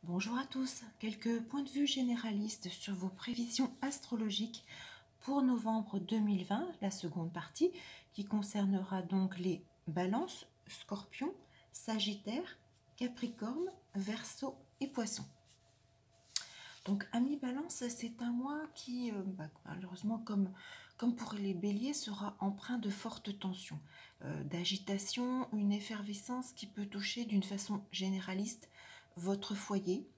Bonjour à tous, quelques points de vue généralistes sur vos prévisions astrologiques pour novembre 2020, la seconde partie, qui concernera donc les balances, scorpions, sagittaire, capricorne, verseau et poisson. Donc, ami balance, c'est un mois qui, malheureusement, comme pour les béliers, sera empreint de fortes tensions, d'agitation, une effervescence qui peut toucher d'une façon généraliste votre foyer,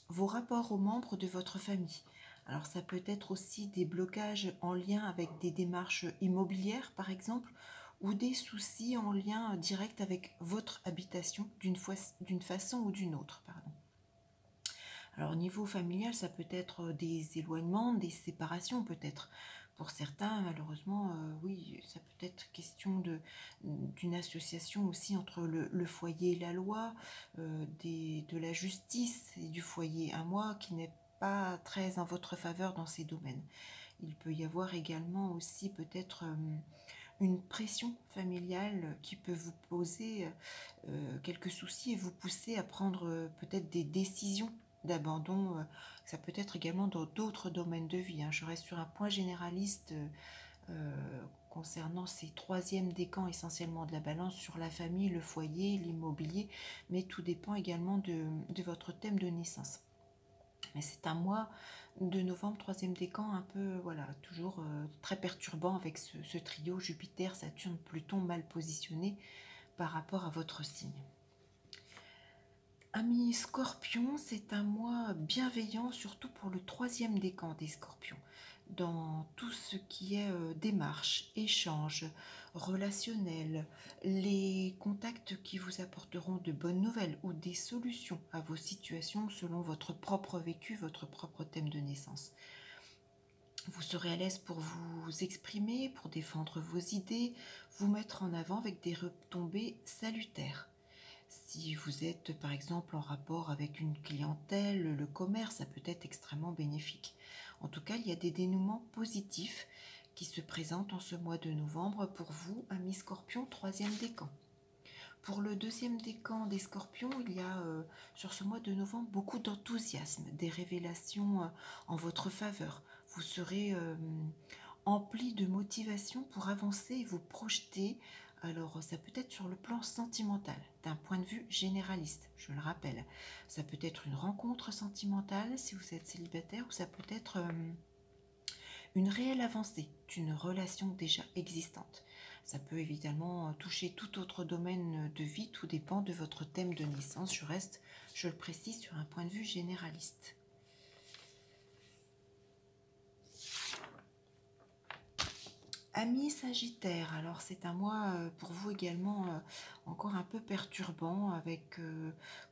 vos rapports aux membres de votre famille. Alors, ça peut être aussi des blocages en lien avec des démarches immobilières, par exemple, ou des soucis en lien direct avec votre habitation d'une façon ou d'une autre. Pardon. Alors au niveau familial, ça peut être des éloignements, des séparations peut-être. Pour certains, malheureusement, oui, ça peut être question d'une association aussi entre le foyer et la loi, de la justice et du foyer. Un mois qui n'est pas très en votre faveur dans ces domaines. Il peut y avoir également aussi peut-être une pression familiale qui peut vous poser quelques soucis et vous pousser à prendre peut-être des décisions d'abandon. Ça peut être également dans d'autres domaines de vie. Je reste sur un point généraliste concernant ces troisièmes décans essentiellement de la balance sur la famille, le foyer, l'immobilier, mais tout dépend également de votre thème de naissance. Mais c'est un mois de novembre, troisième décan, un peu, voilà, toujours très perturbant avec ce trio Jupiter, Saturne, Pluton mal positionné par rapport à votre signe. Amis Scorpion, c'est un mois bienveillant, surtout pour le troisième décan des Scorpions. Dans tout ce qui est démarche, échange, relationnel, les contacts qui vous apporteront de bonnes nouvelles ou des solutions à vos situations selon votre propre vécu, votre propre thème de naissance. Vous serez à l'aise pour vous exprimer, pour défendre vos idées, vous mettre en avant avec des retombées salutaires. Si vous êtes par exemple en rapport avec une clientèle, le commerce, ça peut être extrêmement bénéfique. En tout cas, il y a des dénouements positifs qui se présentent en ce mois de novembre pour vous, amis Scorpion, troisième décan. Pour le deuxième décan des Scorpions, il y a sur ce mois de novembre beaucoup d'enthousiasme, des révélations en votre faveur. Vous serez empli de motivation pour avancer et vous projeter. Alors, ça peut être sur le plan sentimental, d'un point de vue généraliste, je le rappelle. Ça peut être une rencontre sentimentale si vous êtes célibataire, ou ça peut être une réelle avancée d'une relation déjà existante. Ça peut évidemment toucher tout autre domaine de vie, tout dépend de votre thème de naissance. Je reste, je le précise, sur un point de vue généraliste. Amis Sagittaire, alors c'est un mois pour vous également encore un peu perturbant avec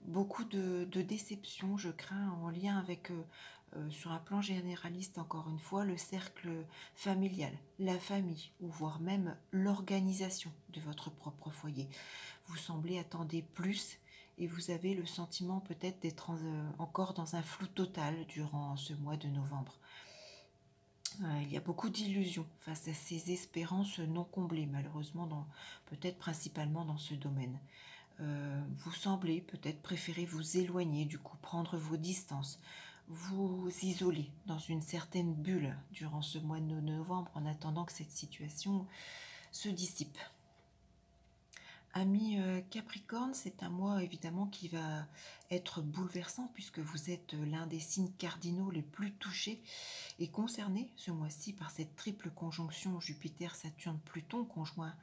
beaucoup de déceptions, je crains, en lien avec, sur un plan généraliste encore une fois, le cercle familial, la famille, ou voire même l'organisation de votre propre foyer. Vous semblez attendre plus et vous avez le sentiment peut-être d'être encore dans un flou total durant ce mois de novembre. Il y a beaucoup d'illusions face à ces espérances non comblées, malheureusement, peut-être principalement dans ce domaine. Vous semblez peut-être préférer vous éloigner, du coup prendre vos distances, vous isoler dans une certaine bulle durant ce mois de novembre en attendant que cette situation se dissipe. Ami Capricorne, c'est un mois évidemment qui va être bouleversant puisque vous êtes l'un des signes cardinaux les plus touchés et concernés ce mois-ci par cette triple conjonction Jupiter-Saturne-Pluton conjoint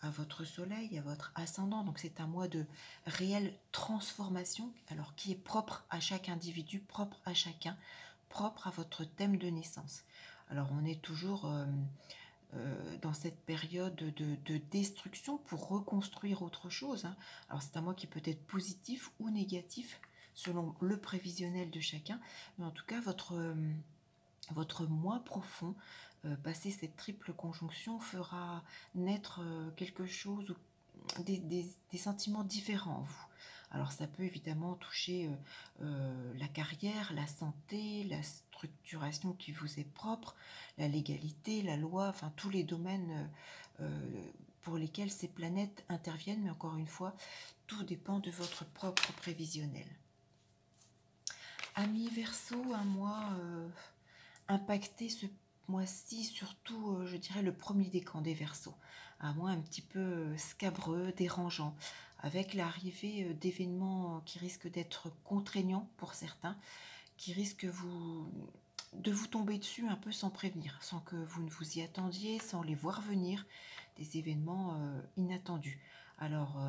à votre soleil, à votre ascendant. Donc c'est un mois de réelle transformation, alors qui est propre à chaque individu, propre à chacun, propre à votre thème de naissance. Alors on est toujours dans cette période de destruction pour reconstruire autre chose. Alors c'est un mois qui peut être positif ou négatif selon le prévisionnel de chacun, mais en tout cas votre moi profond, passé cette triple conjonction, fera naître quelque chose, des sentiments différents en vous. Alors ça peut évidemment toucher la carrière, la santé, la structuration qui vous est propre, la légalité, la loi, enfin tous les domaines pour lesquels ces planètes interviennent, mais encore une fois, tout dépend de votre propre prévisionnel. Amis Verseau, un mois impacté ce mois-ci, surtout, je dirais, le premier décan des Verseaux. Un mois un petit peu scabreux, dérangeant, avec l'arrivée d'événements qui risquent d'être contraignants pour certains, qui risquent de vous tomber dessus un peu sans prévenir, sans que vous ne vous y attendiez, sans les voir venir, des événements inattendus. Alors,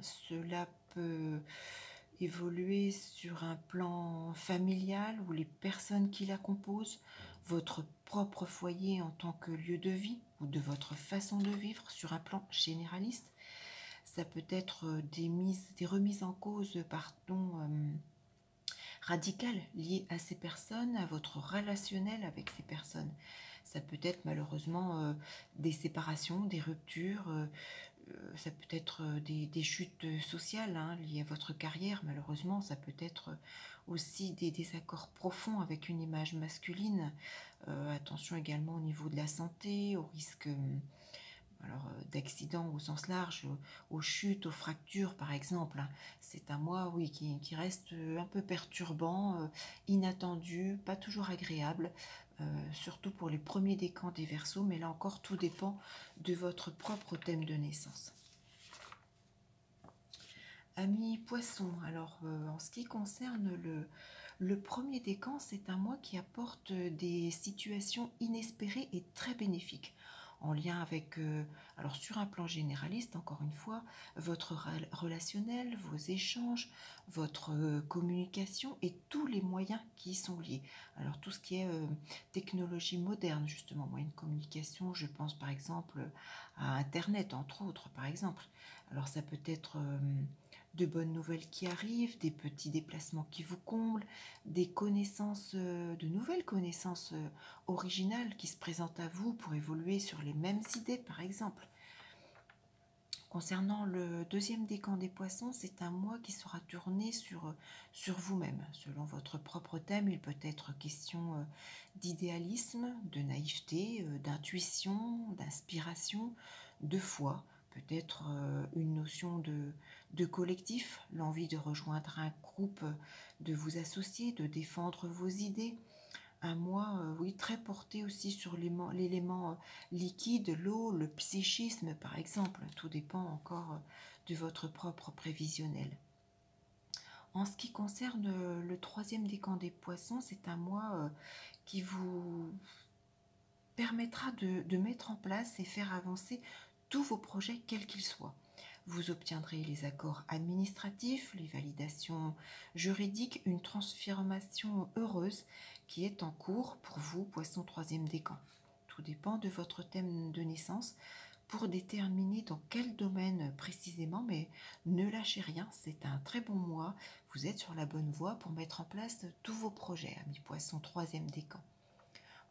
cela peut évoluer sur un plan familial ou les personnes qui la composent, votre propre foyer en tant que lieu de vie ou de votre façon de vivre sur un plan généraliste. Ça peut être des remises en cause, radicales liées à ces personnes, à votre relationnel avec ces personnes. Ça peut être malheureusement des séparations, des ruptures, ça peut être des chutes sociales hein, liées à votre carrière, malheureusement. Ça peut être aussi des désaccords profonds avec une image masculine. Attention également au niveau de la santé, au risque d'accidents au sens large, aux chutes, aux fractures par exemple. C'est un mois oui, qui reste un peu perturbant, inattendu, pas toujours agréable, surtout pour les premiers décans des Verseaux, mais là encore tout dépend de votre propre thème de naissance. Amis Poissons, alors en ce qui concerne le premier décan, c'est un mois qui apporte des situations inespérées et très bénéfiques en lien avec, alors sur un plan généraliste, encore une fois, votre relationnel, vos échanges, votre communication et tous les moyens qui y sont liés. Alors tout ce qui est technologie moderne, justement, moyens de communication, je pense par exemple à Internet, entre autres, par exemple. Alors ça peut être de bonnes nouvelles qui arrivent, des petits déplacements qui vous comblent, des connaissances, de nouvelles connaissances originales qui se présentent à vous pour évoluer sur les mêmes idées, par exemple. Concernant le deuxième décan des Poissons, c'est un mois qui sera tourné sur vous-même. Selon votre propre thème, il peut être question d'idéalisme, de naïveté, d'intuition, d'inspiration, de foi, peut-être une notion de collectif, l'envie de rejoindre un groupe, de vous associer, de défendre vos idées. Un mois, oui, très porté aussi sur l'élément liquide, l'eau, le psychisme par exemple. Tout dépend encore de votre propre prévisionnel. En ce qui concerne le troisième décan des Poissons, c'est un mois qui vous permettra de mettre en place et faire avancer tous vos projets quels qu'ils soient. Vous obtiendrez les accords administratifs, les validations juridiques, une transformation heureuse qui est en cours pour vous, Poisson troisième décan. Tout dépend de votre thème de naissance pour déterminer dans quel domaine précisément, mais ne lâchez rien, c'est un très bon mois. Vous êtes sur la bonne voie pour mettre en place tous vos projets, amis Poisson troisième décan.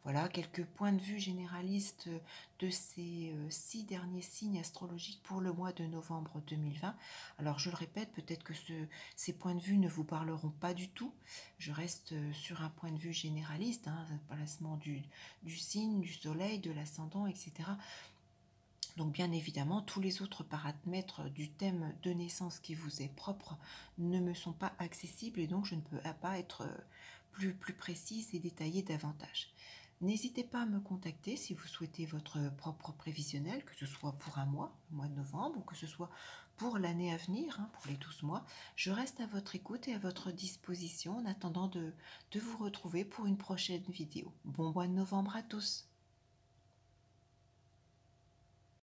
Voilà quelques points de vue généralistes de ces 6 derniers signes astrologiques pour le mois de novembre 2020. Alors je le répète, peut-être que ces points de vue ne vous parleront pas du tout. Je reste sur un point de vue généraliste, hein, placement du signe, du soleil, de l'ascendant, etc. Donc bien évidemment, tous les autres paramètres du thème de naissance qui vous est propre ne me sont pas accessibles et donc je ne peux pas être plus précise et détaillée davantage. N'hésitez pas à me contacter si vous souhaitez votre propre prévisionnel, que ce soit pour un mois, le mois de novembre, ou que ce soit pour l'année à venir, hein, pour les 12 mois. Je reste à votre écoute et à votre disposition en attendant de vous retrouver pour une prochaine vidéo. Bon mois de novembre à tous!